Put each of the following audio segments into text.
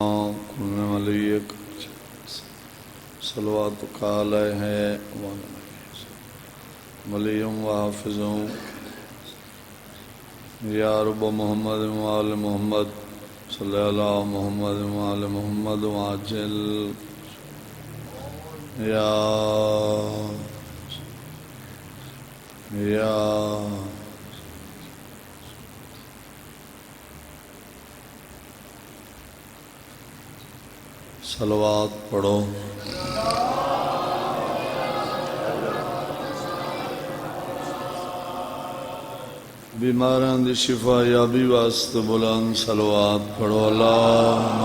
کن ولیک صلواتک علیہ ولیم و حافظوں یا رب محمد و آل محمد صلی اللہ محمد و آل محمد وعجل یا صلوات پڑھو۔ بیماراں دی شفا یابی واسطے بلند صلوات پڑھو۔ اللہم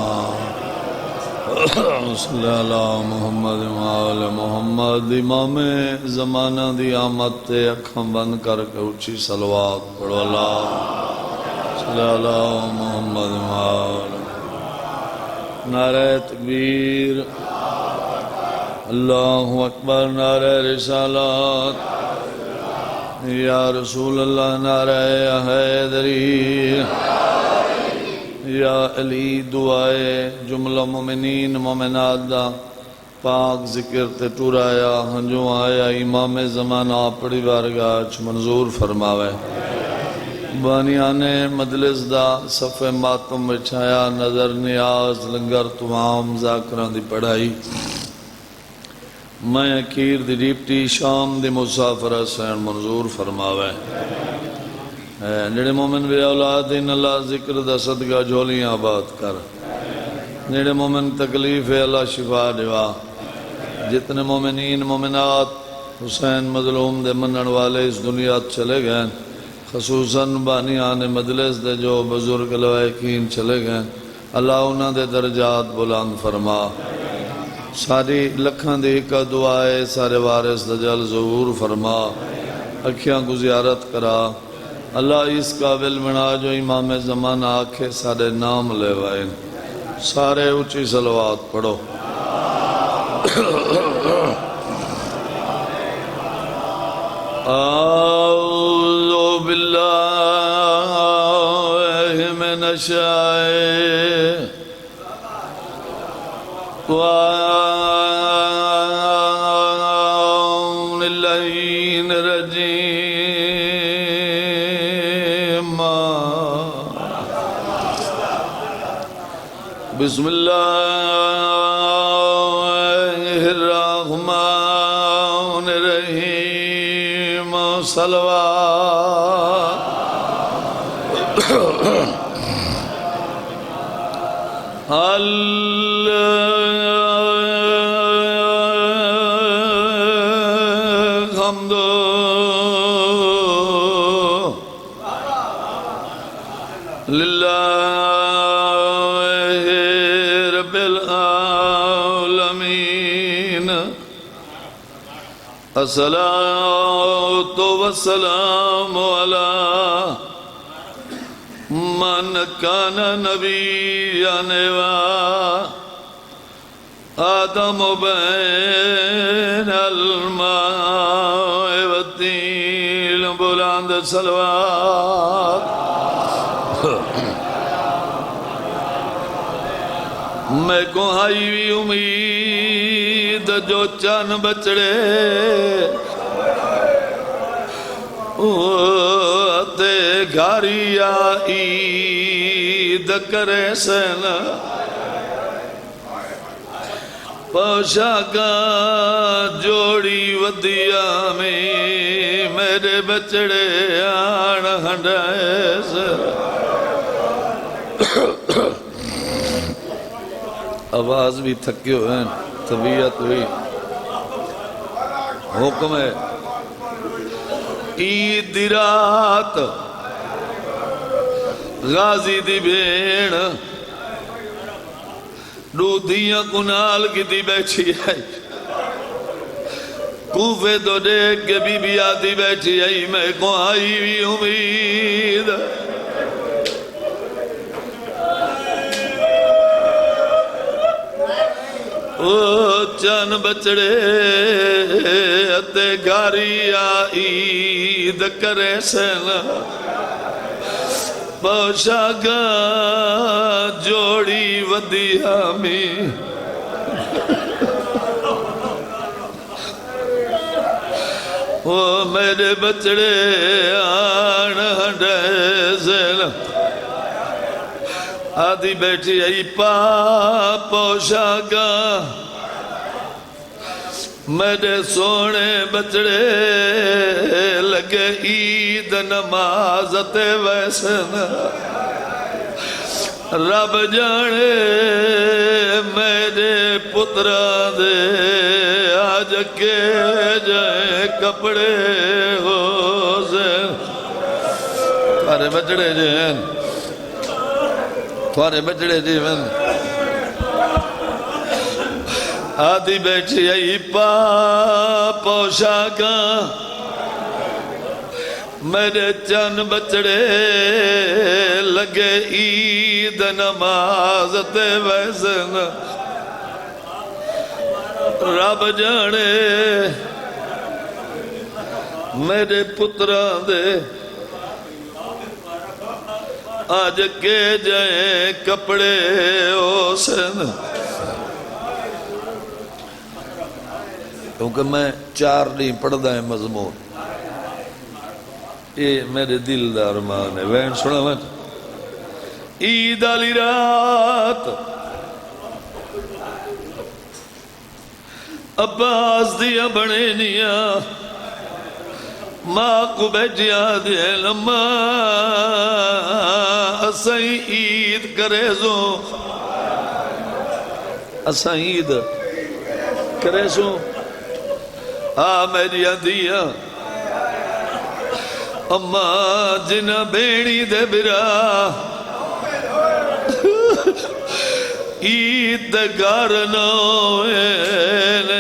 صلی اللہ محمد و آل محمد۔ امام زمانہ دی آمد تے اکھاں بند کر کے اچھی صلوات پڑھو۔ اللہم صلی اللہ محمد و آل نعرہ تکبیر، اللہ اکبر، نعرہ رسالات، یا رسول اللہ، نعرہ حیدری، یا علی، دعائے جملہ مومنین مومنات دا پاک ذکر تے ٹورایا ہنجو آیا امام زمانہ اپڑی بارگاہ چ منظور فرماوے۔ بانیان مجلس دا صفِ ماتم بچھایا، نظر نیاز لنگر تمام ذاکران دی پڑھائی، میں اکیر دی ڈیپٹی شام دی مسافرہ سین منظور فرماوے۔ نیڑے مومن بے اولادین اللہ ذکر دا صدقہ جھولیاں آباد کر، نیڑے مومن تکلیف اللہ شفا دیوا، جتنے مومنین مومنات حسین مظلوم دے منن والے اس دنیا چلے گئے، خصوصاً بانیان مجلس دے جو بزرگ لوائقین چلے گئے، اللہ انہاں دے درجات بلند فرما۔ ساری لکھاں دی کا دعائے سارے وارث دجال ظہور فرما، اکھیاں کو زیارت کرا، اللہ اس قابل بنا جو امام زمانہ آکھے سارے نام لے وائن، سارے اچھی صلوات پڑھو۔ اعوذ باللہ من الشیطان اللعین الرجیم، بسم اللہ الرحمن الرحیم، صلوات الحمد للہ رب العالمین، الصلاة والسلام علی من کان نبیًا و آدم بین الماء والطین، بلند صلوات۔ میں کو آئی بھی امید جو چند بچڑے تے گھاری عید کرے سن، پوشاکا جوڑی ودیا میں میرے بچڑے آن ہنڈائے سن۔ آواز بھی تھکے ہوئے ہیں، طبیعت ہوئی، حکم ہے عید دی رات غازی دی بھیڑ دودھیاں کنال کی دی بیٹھی آئی، کوفے تو دیکھ کے بی بی آتی بیٹھی آئی، میں کو آئی بھی امید چند بچڑے تے گھاری عید کرے سن، پوشاک جوڑی ودی آمی وہ میرے بچڑے آن ڈیزل آدھی بیٹھی ای پا پوشاکا میرے سونے بچڑے لگے عید نماز تے ویسن رب جانے میرے پترہ دے آج کے جائے کپڑے ہو زین تھوارے بچڑے جین تھوارے بچڑے جین آدھی بیٹھی ای پا پوشاکا میرے چند بچڑے لگے عید نماز تے ویسن رب جانے میرے پتران دے آج کے جائیں کپڑے اوسن کیونکہ میں 4 نہیں پڑھدا ہے مضمون یہ میرے دل دا ارمان ہے وین سنا میں عید علی رات عباس دیا بڑے نیا ماں کو بیٹھیا دے لما اسائی عید کرے زو اسائی عید کرے زو میری دیا اما جنہ بیڑی دے برا عید گارنو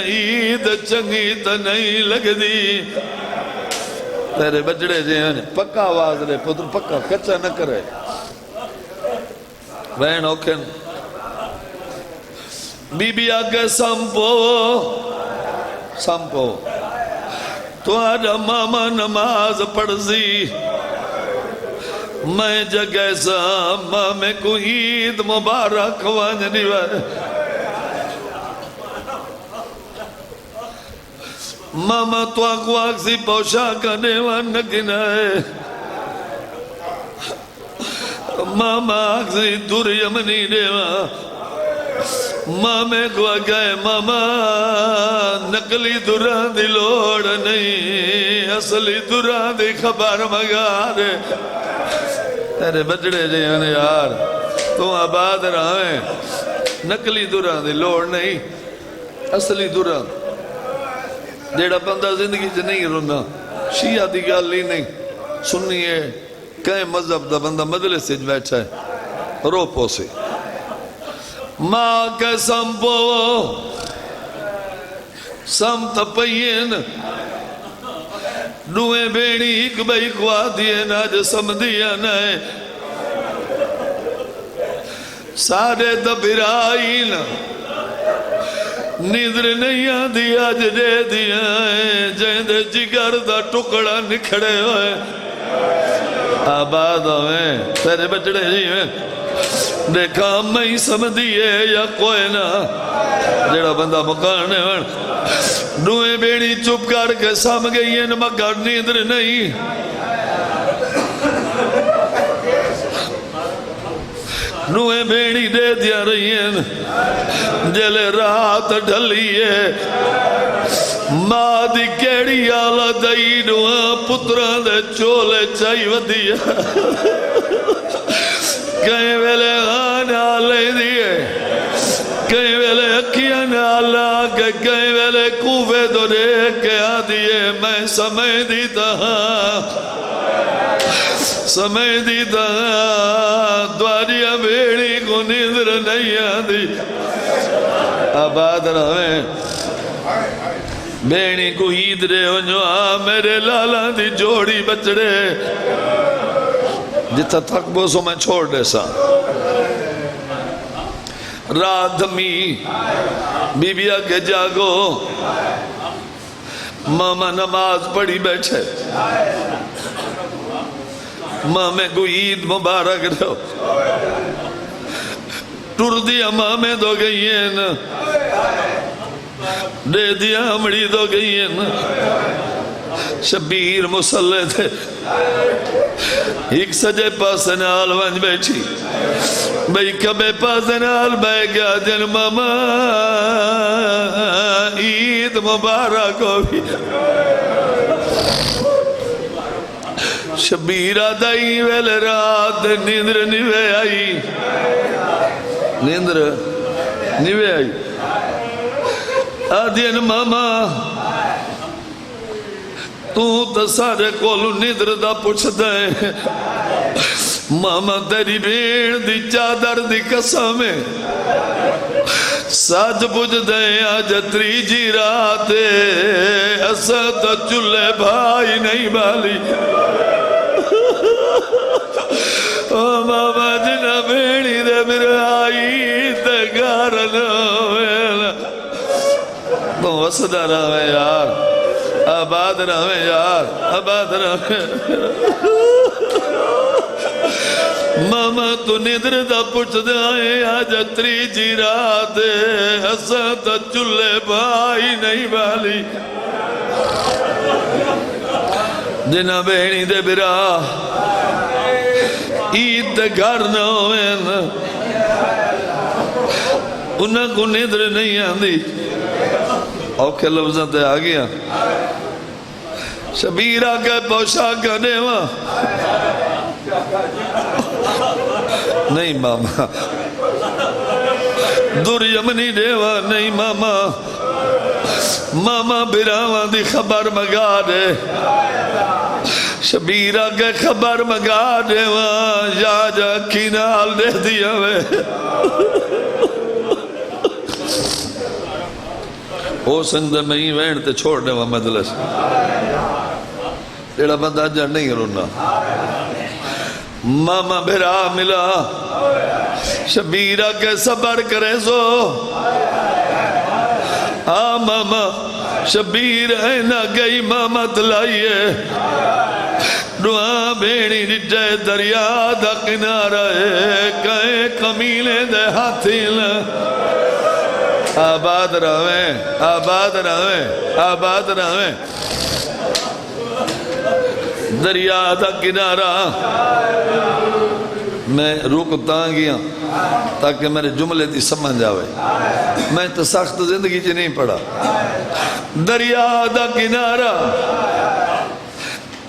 عید چنگی تا نہیں لگ دی تیرے بچڑے جہاں پکا آواز لے پتر پکا کچا نہ کرے بہن اوکن بی بی آگے سمپو تو آجا ماما نماز پڑھ زی میں جگہ سا مامے کو عید مبارک وانجنی وائے ماما تو آگ سی پوشا کنے وان نگنائے ماما آگ سی دور یمنی دیوا مامے کو گئے ماما نقلی دران دی لوڑ نہیں اصلی دران دی خبر مگارے تیرے بچڑے جیانے یار تو آباد رہے نقلی دران دی لوڑ نہیں اصلی دران جیڑا بندہ زندگی سے نہیں رونا شیعہ دی گالی نہیں سننی ہے کہیں مذہب دا بندہ مدلے سے بیٹھا ہے رو پوسے ماں کے سمپو سمت پئین نوے بیڑی ایک بھائی کوا دیئے ناج سمدیا نائے سارے دبرائین نیدر نہیں آدھی آج دے دیا جہند جگر دا ٹکڑا نکھڑے ہوئے آباد ہوئے تیرے بچڑے جی ہوئے دیکھا میں ہی سمدھیے یا کوئی نہ جڑا بندہ مکانے ون نوے بیڑی چپ کر کے سام گئی ہیں مگر نیدر نہیں نوے بیڑی دے دیا رہی ہیں جلے رات ڈھلیے ماں دی کیڑی آلہ دائی نوہاں پتران دے چولے چاہی ودیا کہیں ویلے آنا لے دیئے کہیں ویلے اکیاں آلہ کے کہیں ویلے کوفے دو دیکھ کے آدھیے میں سمجھ دیتا دواریا بیڑی کو نیدر نہیں آدھی آباد رہے بیڑی کو عید رہے ہو جو میرے لالا دی جوڑی بچڑے جتا تھک بو سو میں چھوڑ دے سا رات دمی بی بی آگے جاگو ماما نماز پڑھی بیٹھے ماں میں کو عید مبارک رہو ٹر دیا مامے دو گئی ہیں نا دے دیا امڑی دو گئی ہیں نا شبیر مسلح تھے ایک سجے پاس نال ونج بیٹھی بھئی کبے پاس نال بے گیا جن ماما عید مبارک ہوگی شبیرہ دائی ویل رات نیندر نیوے آئی نیندر نیوے آئی آدین ماما تو سارے کولو نیندر دا پوچھ دے ماما تیری بھیڑ دی چادر دی قسم ساج پوچھ دے آج تریجی رات اسا تو چلے بھائی نہیں بالی ماما جنا بھیڑی دے میرے آئی تے گارنا ویلا تو وسدہ رہے یار آباد رہے یار آباد رہے ماما تو ندر دا پوچھ دے آج تریجی رات اسا تا چلے بھائی نہیں بالی جنا بہنی دے برا عید دے گھر نہ ہوئے نا انہاں کو ندر نہیں آندی اوکے لفظاں تے آگیا شبیرہ کے پوشا کرنے وہاں نہیں ماما دور یمنی دیوا نہیں ماما ماما براوان دی خبر مگا دے شبیرہ کے خبر مگا دے وہاں جا جا کینال دے دیا وے ہو سندہ میں ہی وین تے چھوڑ دے وہاں مجلس تیڑا بندہ جا نہیں رونا ماما بھرا ملا شبیرہ کے صبر کرے سو ماما شبیر ہے نہ گئی ماما تلائیے دعا بینی نجے دریا دا کنارہ ہے کہیں کمیلے دے ہاتھیل آباد رہویں آباد رہویں آباد رہویں دریا دا کنارہ میں رکتا گیا تاکہ میرے جملے دی سمجھ آوے میں تو سخت زندگی چی نہیں پڑھا دریا دا کنارہ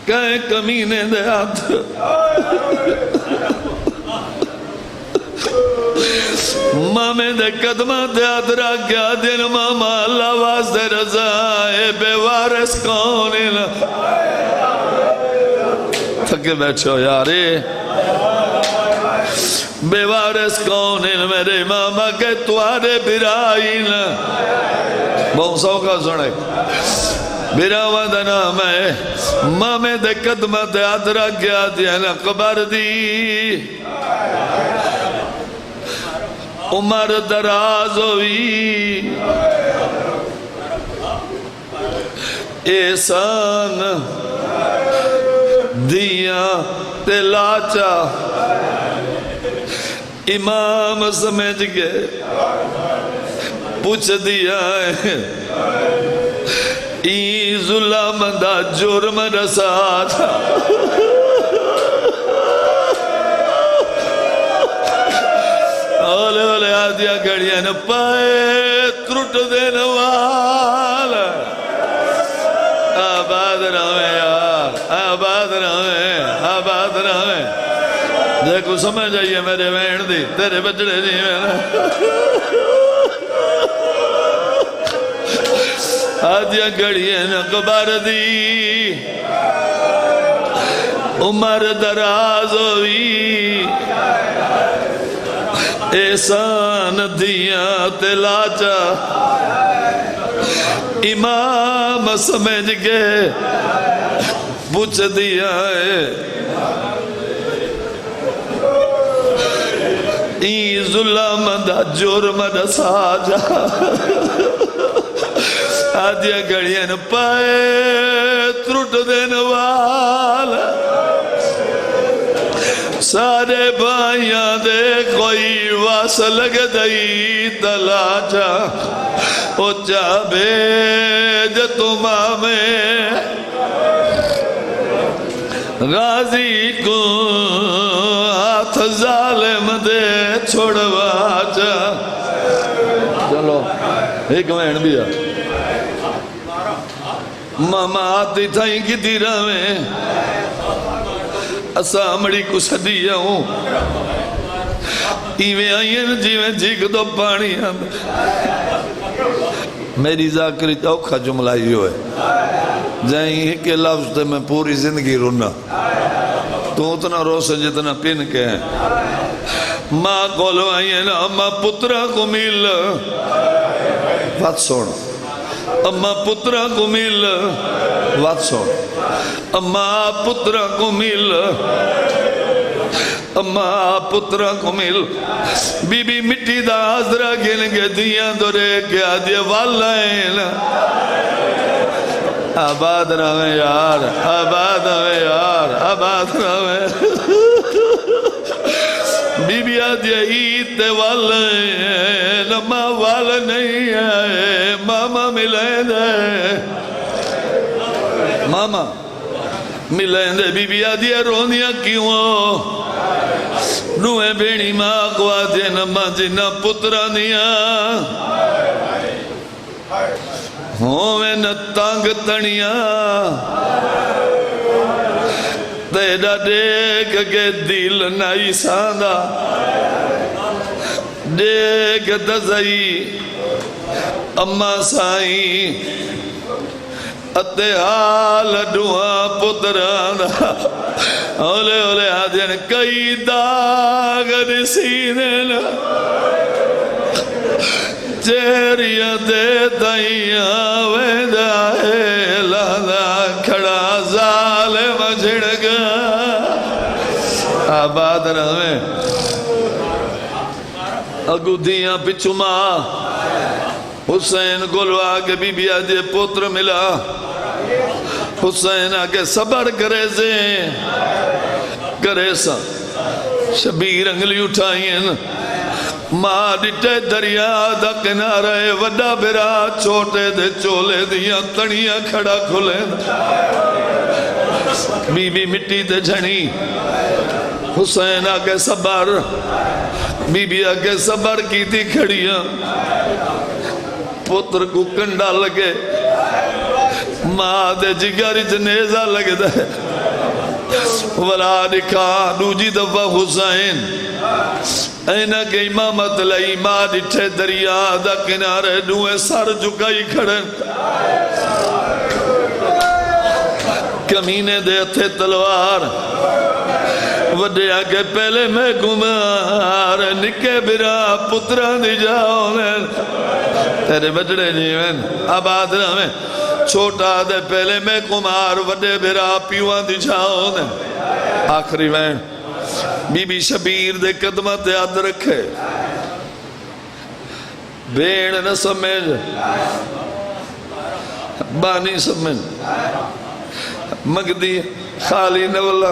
کہیں کمینے دے ہاتھ مامے دے قدمہ دے آدھرا کیا دن ماما اللہ واسدے رضائے بے وارث کونے تھکے بیٹھو یارے بے وارث کونے میرے ماما کے توارے برائین بہت سوکا سنے براوان دا نام ہے مامے دے قدمہ دے آدھرا کیا دن قبر دی عمر دراز ہوئی احسان دیا تلاچا امام سمجھ گئے پوچھ دیا ہے ای ظلم دا جرم رسات اولے اولے آدیا گھڑیاں نہ پائے ترٹ دینے والا آباد رہے یار آباد رہے آباد رہے دیکھو سمجھ آئیے میرے وین دی تیرے بچڑے نہیں میرا آدیا گھڑیاں نہ قبر دی عمر دراز ہوئی احسان دیا تلاچا امام سمجھ گئے پوچھ دیا ہے ای ظلم دا جرم دا ساجا آدیا گھڑیاں پائے ترٹ دین والا سارے بھائیاں دے کوئی واس لگ دئی تلاجا او چابے تمامے غازی کو ہاتھ ظالم دے چھوڑوا جا چلو ایک مہن بھی ہے ماما آتی تھائیں کی دیرہ میں اسامڑی کو سدیا ہوں ایویں آئین جیویں جیگ دو پانی ہم میری ذاکری چوکھا جملہ ہی ہوئے جائیں کہ لفظ تے میں پوری زندگی رونا تو اتنا رو سے جتنا پین کے ہیں ماں کولو آئین اما پترہ کو مل بات سوڑ اما پترہ کو مل بات سوڑ اما پترہ کو مل اما پترہ کو مل بی بی مٹی دا آزرہ گن کے دیاں دورے کیا دیا والائن آباد رہے یار آباد رہے یار آباد رہے بی بی آدیا عید والائن اما وال نہیں ہے ماما ملیں دے ماما ملیں دے بی بی آدیا رونیاں کیوں نوے بیڑی ماں قوا دے نما جنہ پترہ نیا ہوئے نتانگ تنیا تیڑا دیکھ کے دل نائی ساندہ دیکھ دزائی اما سائیں اتے حال دعا پترانا اولے اولے آدھین کئی داغ سینے چہریاں دے دائیاں ویدہ ہے لانا کھڑا ظالم جھڑگا آباد رہے اگو دیاں پچھو ماں حسین گلو آگے بی بی آدھے پتر ملا حسین آگے صبر کرے سے کرے سا شبیر انگلی اٹھائیں ماں ڈٹے دریا دا کنارے وڈا برا چھوٹے دے چولے دیا تنیاں کھڑا کھلے بی بی مٹی دے جھنی حسین آگے صبر بی بی آگے صبر کی تھی کھڑیاں پتر کو کنڈا لگے ماں دے جگر جنیزہ لگے دے ولا نکا دوجی دفعہ حسین اینا کہ امامت لئی ماں ڈٹھے دریا دا کنارے دوئے سر جھکائی کھڑن کمینے دے تھے تلوار وڈے آگے پہلے میں گمار نکے برا پتران دی جاؤں تیرے بچڑے جیوین آباد رہے چھوٹا دے پہلے میں کمار وڈے برا پیوان دی جاؤں آخری وین بی بی شبیر دے قدمت یاد رکھے بیڑ نہ سمجھ بانی سمجھ مگدی خالی نولا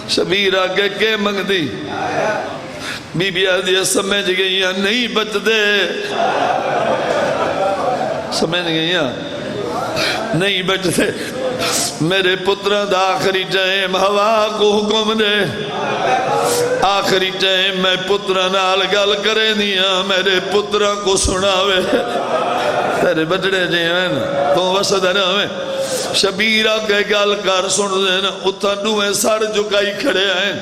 شبیر آگے کے مگدی بی بی آدھی سمجھ گئیاں نہیں بچ دے سمجھ گئیاں نہیں بچ دے میرے پتران دا آخری ٹائم ہوا کو حکم دے آخری ٹائم میں پتران نال گل کرے دیا میرے پتران کو سناوے تیرے بچڑے جیوین تو وسدن ہمیں شبیرہ کے گل کر سن دینا اتھا دوئے سر جھکائی کھڑے آئیں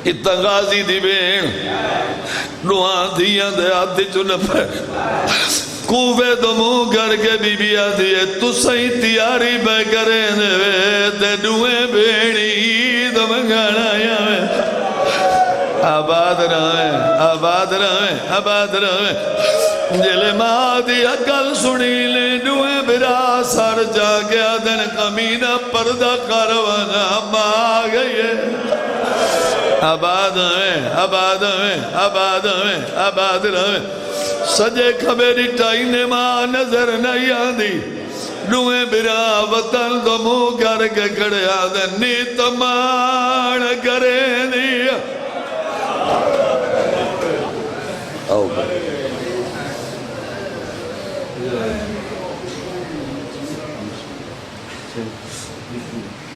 اتھا غازی دی بین دعا دیاں دے آدھی چنپے کووے دمو گھر کے بی بی آدھی ہے تو سہی تیاری بے کرے دے دے دوئے بینی عید منگانا یا میں آباد رہے آباد رہے آباد رہے جلے ماں دی عقل سنی لے دوئے برا سر جا گیا دن کمینہ پردہ کروانا ماں گئے آباد رہے آباد رہے آباد رہے آباد رہے سجے خبری ٹائنے ماں نظر نہیں آدھی دوئے برا وطن دمو کر کے کھڑے آدھے نیت مان کرے دیا ہے